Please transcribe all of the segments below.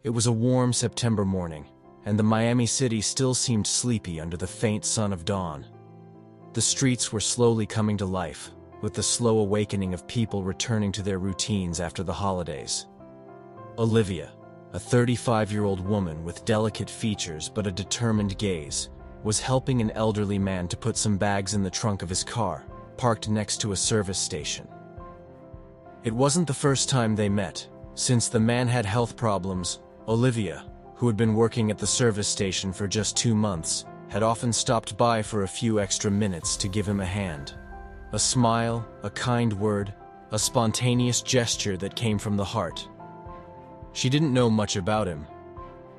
It was a warm September morning, and the Miami city still seemed sleepy under the faint sun of dawn. The streets were slowly coming to life, with the slow awakening of people returning to their routines after the holidays. Olivia, a 35-year-old woman with delicate features but a determined gaze, was helping an elderly man to put some bags in the trunk of his car, parked next to a service station. It wasn't the first time they met. Since the man had health problems, Olivia, who had been working at the service station for just 2 months, had often stopped by for a few extra minutes to give him a hand. A smile, a kind word, a spontaneous gesture that came from the heart. She didn't know much about him,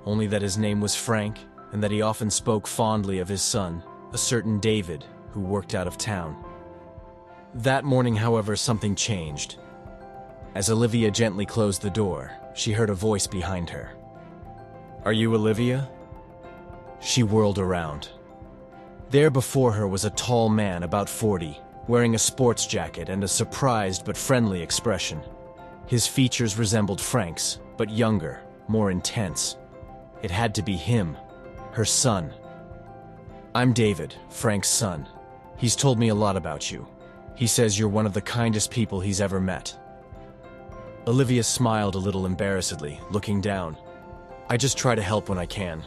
only that his name was Frank and that he often spoke fondly of his son, a certain David, who worked out of town. That morning, however, something changed. As Olivia gently closed the door, she heard a voice behind her. "Are you Olivia?" She whirled around. There before her was a tall man about 40, wearing a sports jacket and a surprised but friendly expression. His features resembled Frank's, but younger, more intense. It had to be him, her son. "I'm David, Frank's son. He's told me a lot about you. He says you're one of the kindest people he's ever met." Olivia smiled a little embarrassedly, looking down. "I just try to help when I can."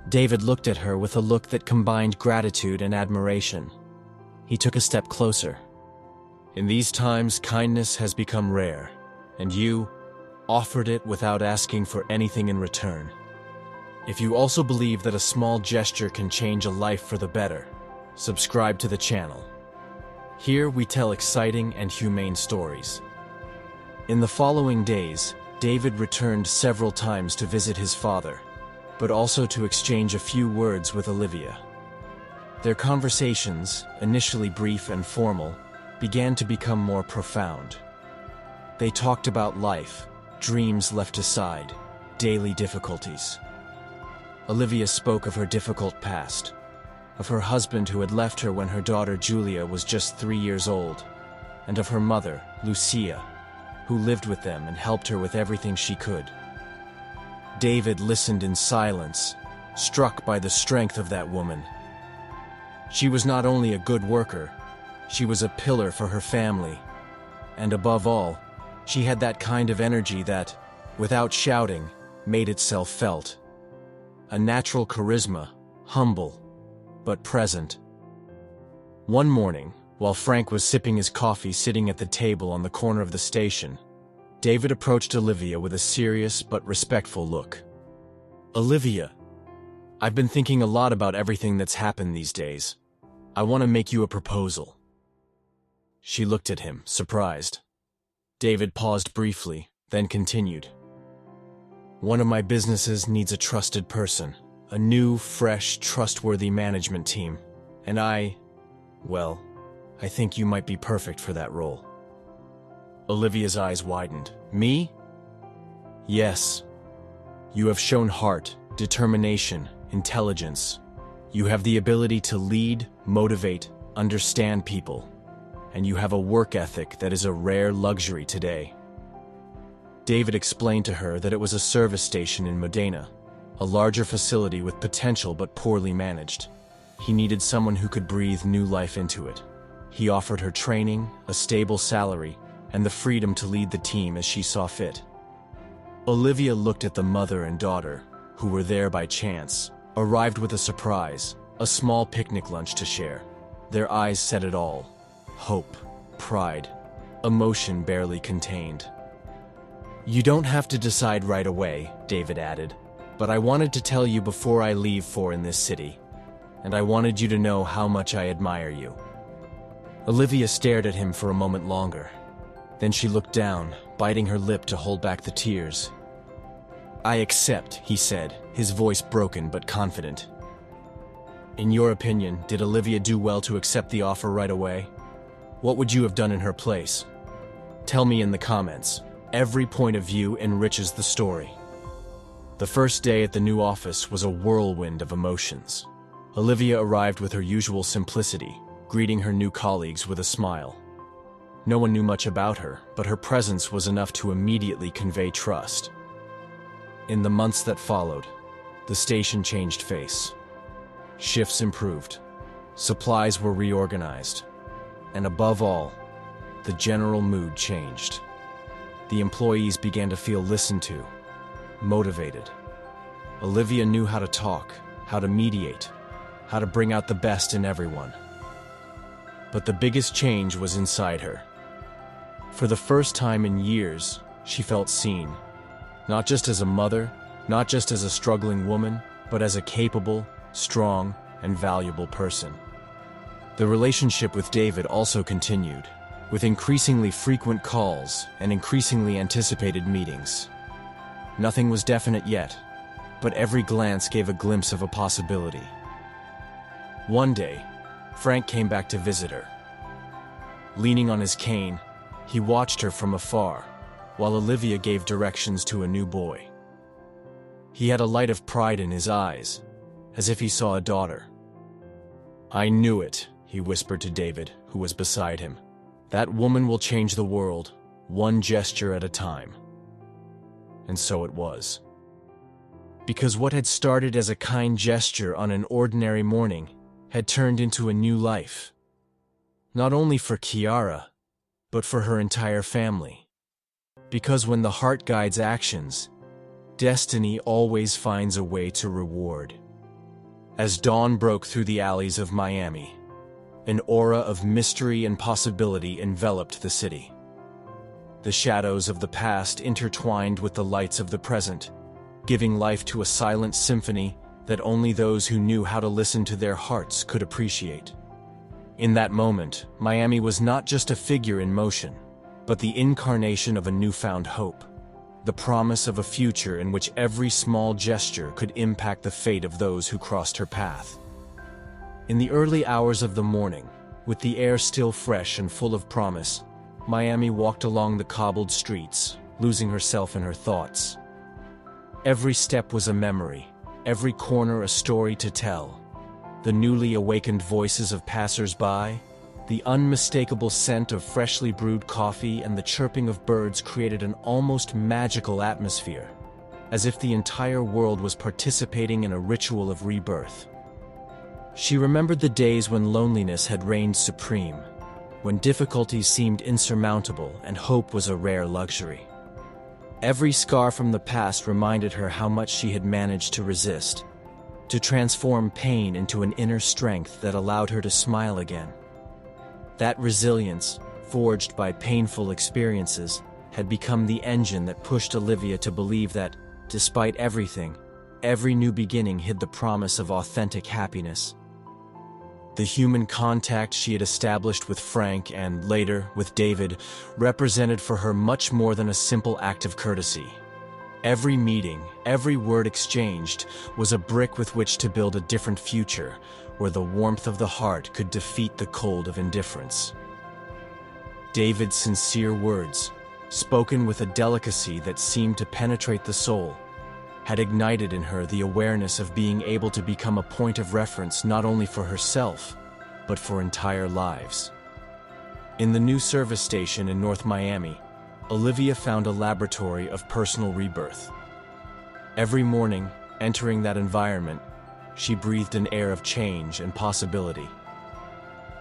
David looked at her with a look that combined gratitude and admiration. He took a step closer. "In these times, kindness has become rare, and you offered it without asking for anything in return. If you also believe that a small gesture can change a life for the better, subscribe to the channel. Here we tell exciting and humane stories." In the following days, David returned several times to visit his father, but also to exchange a few words with Olivia. Their conversations, initially brief and formal, began to become more profound. They talked about life, dreams left aside, daily difficulties. Olivia spoke of her difficult past, of her husband who had left her when her daughter Julia was just 3 years old, and of her mother, Lucia, who lived with them and helped her with everything she could. David listened in silence, struck by the strength of that woman. She was not only a good worker, she was a pillar for her family, and above all, she had that kind of energy that, without shouting, made itself felt. A natural charisma, humble, but present. One morning, while Frank was sipping his coffee sitting at the table on the corner of the station, David approached Olivia with a serious but respectful look. "Olivia, I've been thinking a lot about everything that's happened these days. I want to make you a proposal." She looked at him, surprised. David paused briefly, then continued. "One of my businesses needs a trusted person, a new, fresh, trustworthy management team, and I think you might be perfect for that role." Olivia's eyes widened. "Me?" "Yes. You have shown heart, determination, intelligence. You have the ability to lead, motivate, understand people, and you have a work ethic that is a rare luxury today." David explained to her that it was a service station in Modena, a larger facility with potential but poorly managed. He needed someone who could breathe new life into it. He offered her training, a stable salary, and the freedom to lead the team as she saw fit. Olivia looked at the mother and daughter, who were there by chance, arrived with a surprise, a small picnic lunch to share. Their eyes said it all: hope, pride, emotion barely contained. "You don't have to decide right away," David added, "but I wanted to tell you before I leave in this city, and I wanted you to know how much I admire you." Olivia stared at him for a moment longer. Then she looked down, biting her lip to hold back the tears. "I accept," he said, his voice broken but confident. "In your opinion, did Olivia do well to accept the offer right away? What would you have done in her place? Tell me in the comments. Every point of view enriches the story." The first day at the new office was a whirlwind of emotions. Olivia arrived with her usual simplicity, greeting her new colleagues with a smile. No one knew much about her, but her presence was enough to immediately convey trust. In the months that followed, the station changed face. Shifts improved, supplies were reorganized, and above all, the general mood changed. The employees began to feel listened to, motivated. Olivia knew how to talk, how to mediate, how to bring out the best in everyone. But the biggest change was inside her. For the first time in years, she felt seen, not just as a mother, not just as a struggling woman, but as a capable, strong, and valuable person. The relationship with David also continued, with increasingly frequent calls and increasingly anticipated meetings. Nothing was definite yet, but every glance gave a glimpse of a possibility. One day, Frank came back to visit her. Leaning on his cane, he watched her from afar, while Olivia gave directions to a new boy. He had a light of pride in his eyes, as if he saw a daughter. "I knew it," he whispered to David, who was beside him. "That woman will change the world, one gesture at a time." And so it was. Because what had started as a kind gesture on an ordinary morning had turned into a new life. Not only for Kiara, but for her entire family. Because when the heart guides actions, destiny always finds a way to reward. As dawn broke through the alleys of Miami, an aura of mystery and possibility enveloped the city. The shadows of the past intertwined with the lights of the present, giving life to a silent symphony that only those who knew how to listen to their hearts could appreciate. In that moment, Miami was not just a figure in motion, but the incarnation of a newfound hope, the promise of a future in which every small gesture could impact the fate of those who crossed her path. In the early hours of the morning, with the air still fresh and full of promise, Miami walked along the cobbled streets, losing herself in her thoughts. Every step was a memory, every corner a story to tell. The newly awakened voices of passers-by, the unmistakable scent of freshly brewed coffee, and the chirping of birds created an almost magical atmosphere, as if the entire world was participating in a ritual of rebirth. She remembered the days when loneliness had reigned supreme, when difficulties seemed insurmountable and hope was a rare luxury. Every scar from the past reminded her how much she had managed to resist, to transform pain into an inner strength that allowed her to smile again. That resilience, forged by painful experiences, had become the engine that pushed Olivia to believe that, despite everything, every new beginning hid the promise of authentic happiness. The human contact she had established with Frank and, later, with David, represented for her much more than a simple act of courtesy. Every meeting, every word exchanged, was a brick with which to build a different future, where the warmth of the heart could defeat the cold of indifference. David's sincere words, spoken with a delicacy that seemed to penetrate the soul, had ignited in her the awareness of being able to become a point of reference not only for herself, but for entire lives. In the new service station in North Miami, Olivia found a laboratory of personal rebirth. Every morning, entering that environment, she breathed an air of change and possibility.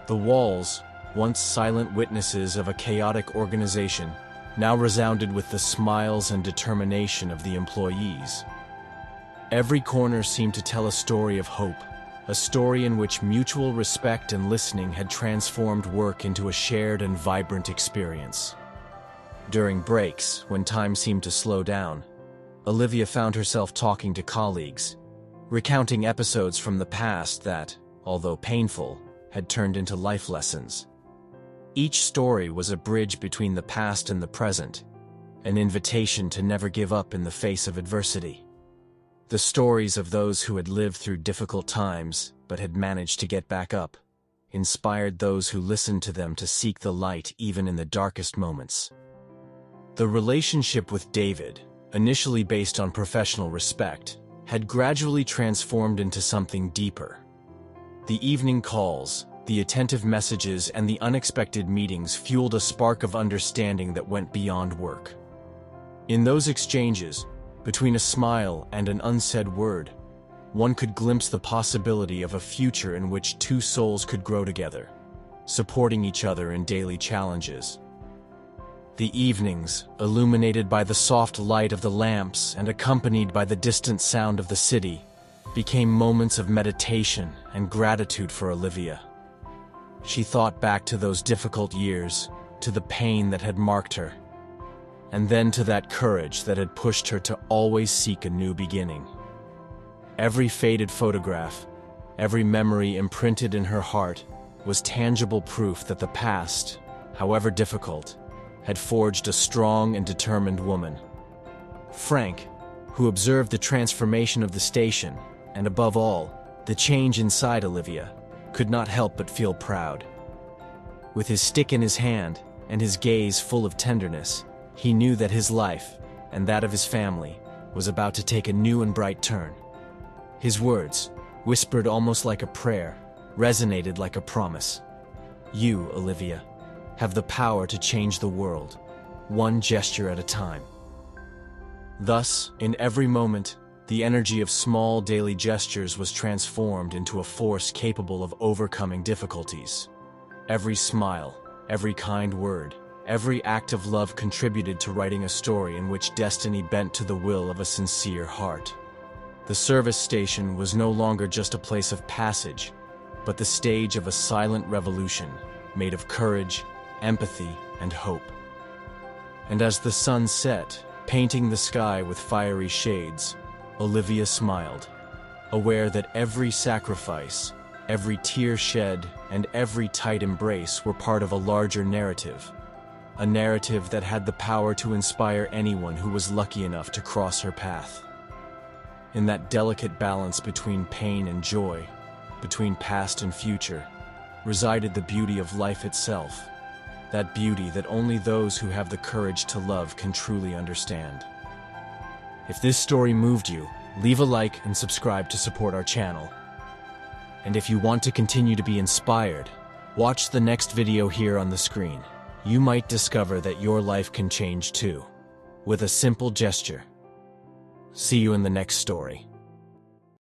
The walls, once silent witnesses of a chaotic organization, now resounded with the smiles and determination of the employees. Every corner seemed to tell a story of hope, a story in which mutual respect and listening had transformed work into a shared and vibrant experience. During breaks, when time seemed to slow down, Olivia found herself talking to colleagues, recounting episodes from the past that, although painful, had turned into life lessons. Each story was a bridge between the past and the present, an invitation to never give up in the face of adversity. The stories of those who had lived through difficult times but had managed to get back up inspired those who listened to them to seek the light even in the darkest moments. The relationship with David, initially based on professional respect, had gradually transformed into something deeper. The evening calls, the attentive messages, and the unexpected meetings fueled a spark of understanding that went beyond work. In those exchanges, Between a smile and an unsaid word, one could glimpse the possibility of a future in which two souls could grow together, supporting each other in daily challenges. The evenings, illuminated by the soft light of the lamps and accompanied by the distant sound of the city, became moments of meditation and gratitude for Olivia. She thought back to those difficult years, to the pain that had marked her, and then to that courage that had pushed her to always seek a new beginning. Every faded photograph, every memory imprinted in her heart, was tangible proof that the past, however difficult, had forged a strong and determined woman. Frank, who observed the transformation of the station, and above all, the change inside Olivia, could not help but feel proud. With his stick in his hand and his gaze full of tenderness, he knew that his life, and that of his family, was about to take a new and bright turn. His words, whispered almost like a prayer, resonated like a promise. You, Olivia, have the power to change the world, one gesture at a time. Thus, in every moment, the energy of small daily gestures was transformed into a force capable of overcoming difficulties. Every smile, every kind word, every act of love contributed to writing a story in which destiny bent to the will of a sincere heart. The service station was no longer just a place of passage, but the stage of a silent revolution made of courage, empathy, and hope. And as the sun set, painting the sky with fiery shades, Olivia smiled, aware that every sacrifice, every tear shed, and every tight embrace were part of a larger narrative, a narrative that had the power to inspire anyone who was lucky enough to cross her path. In that delicate balance between pain and joy, between past and future, resided the beauty of life itself, that beauty that only those who have the courage to love can truly understand. If this story moved you, leave a like and subscribe to support our channel. And if you want to continue to be inspired, watch the next video here on the screen. You might discover that your life can change too, with a simple gesture. See you in the next story.